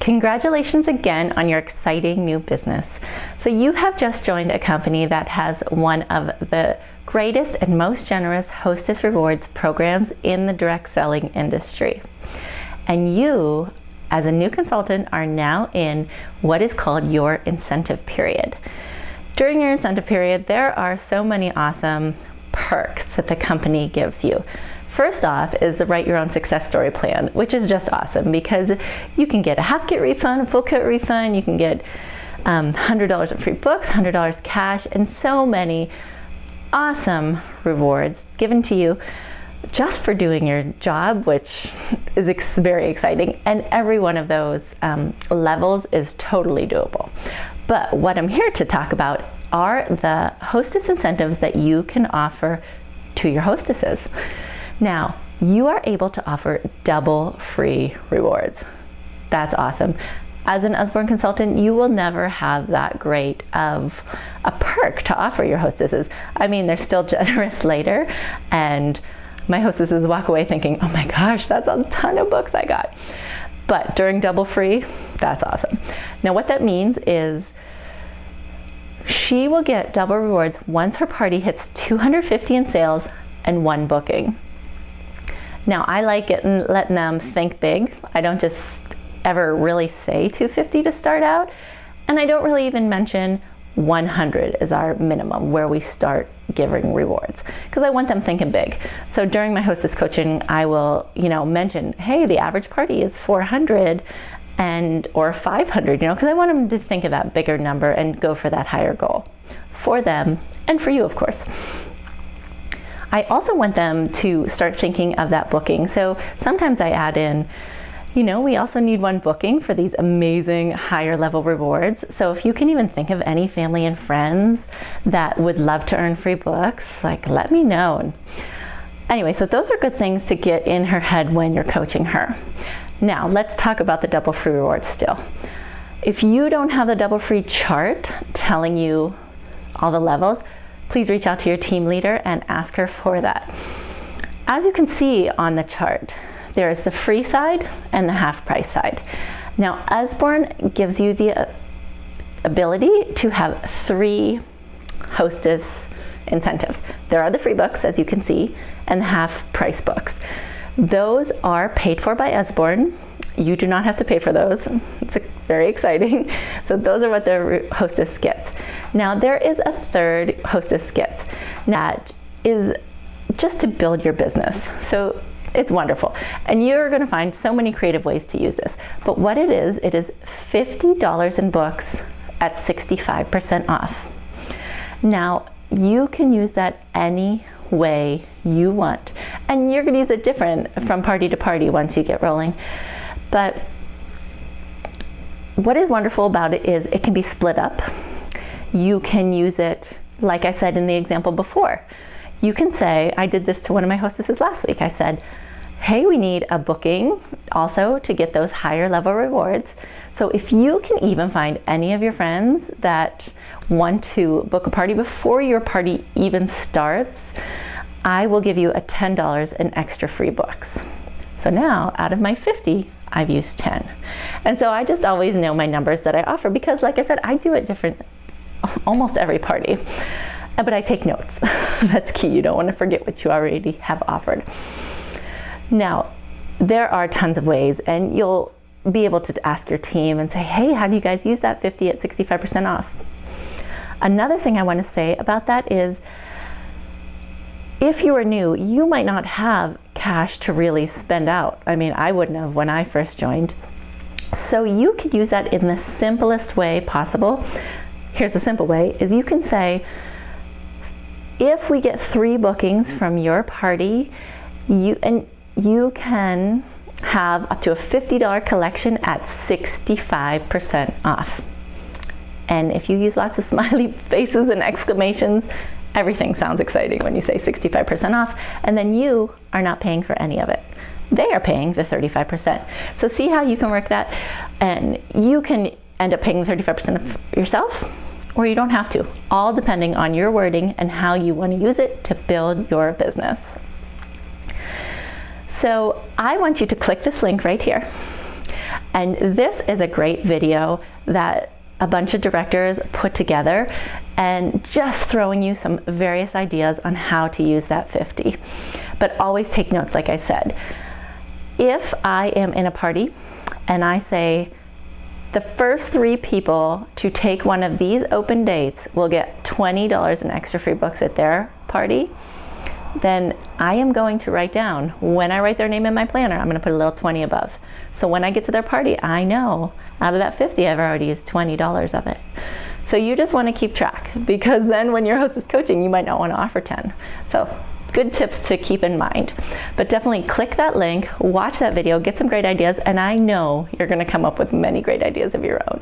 Congratulations again on your exciting new business. So you have just joined a company that has one of the greatest and most generous Hostess Rewards programs in the direct selling industry. And you, as a new consultant, are now in what is called your incentive period. During your incentive period, there are so many awesome perks that the company gives you. First off is the Write Your Own Success Story plan, which is just awesome because you can get a half kit refund, a full kit refund, you can get $100 in free books, $100 cash, and so many awesome rewards given to you just for doing your job, which is very exciting. And every one of those levels is totally doable. But what I'm here to talk about are the hostess incentives that you can offer to your hostesses. Now, you are able to offer double free rewards. That's awesome. As an Usborne consultant, you will never have that great of a perk to offer your hostesses. I mean, they're still generous later, and my hostesses walk away thinking, oh my gosh, that's a ton of books I got. But during double free, that's awesome. Now, what that means is she will get double rewards once her party hits 250 in sales and 1 booking. Now, I like it and letting them think big. I don't just ever really say 250 to start out, and I don't really even mention 100 is our minimum where we start giving rewards because I want them thinking big. So during my hostess coaching, I will, mention, hey, the average party is 400 or 500, because I want them to think of that bigger number and go for that higher goal for them and for you, of course. I also want them to start thinking of that booking. So sometimes I add in, we also need 1 booking for these amazing higher level rewards. So if you can even think of any family and friends that would love to earn free books, let me know. Anyway, so those are good things to get in her head when you're coaching her. Now, let's talk about the double free rewards still. If you don't have the double free chart telling you all the levels, please reach out to your team leader and ask her for that. As you can see on the chart, there is the free side and the half price side. Now, Usborne gives you the ability to have 3 hostess incentives. There are the free books, as you can see, and the half price books. Those are paid for by Usborne. You do not have to pay for those. It's very exciting. So those are what the hostess gets. Now, there is a third hostess gets that is just to build your business. So it's wonderful. And you're going to find so many creative ways to use this. But what it is $50 in books at 65% off. Now, you can use that any way you want. And you're going to use it different from party to party once you get rolling. But what is wonderful about it is it can be split up. You can use it, like I said in the example before. You can say, I did this to one of my hostesses last week. I said, hey, we need a booking also to get those higher level rewards. So if you can even find any of your friends that want to book a party before your party even starts, I will give you a $10 in extra free books. So now out of my 50, I've used 10. And so I just always know my numbers that I offer because, like I said, I do it different almost every party. But I take notes. That's key. You don't want to forget what you already have offered. Now, there are tons of ways, and you'll be able to ask your team and say, hey, how do you guys use that 50 at 65% off? Another thing I want to say about that is, if you are new, you might not have cash to really spend out. I mean, I wouldn't have when I first joined. So you could use that in the simplest way possible. Here's a simple way, is you can say, if we get 3 bookings from your party, you can have up to a $50 collection at 65% off. And if you use lots of smiley faces and exclamations, everything sounds exciting when you say 65% off, and then you are not paying for any of it. They are paying the 35%. So see how you can work that? And you can end up paying the 35% yourself, or you don't have to, all depending on your wording and how you want to use it to build your business. So I want you to click this link right here And this is a great video that a bunch of directors put together and just throwing you some various ideas on how to use that 50. But always take notes, like I said. If I am in a party and I say, the first 3 people to take one of these open dates will get $20 in extra free books at their party, then I am going to write down, when I write their name in my planner, I'm going to put a little 20 above. So when I get to their party, I know out of that 50, I've already used $20 of it. So you just want to keep track, because then when you're hostess coaching, you might not want to offer 10. So good tips to keep in mind. But definitely click that link, watch that video, get some great ideas, and I know you're going to come up with many great ideas of your own.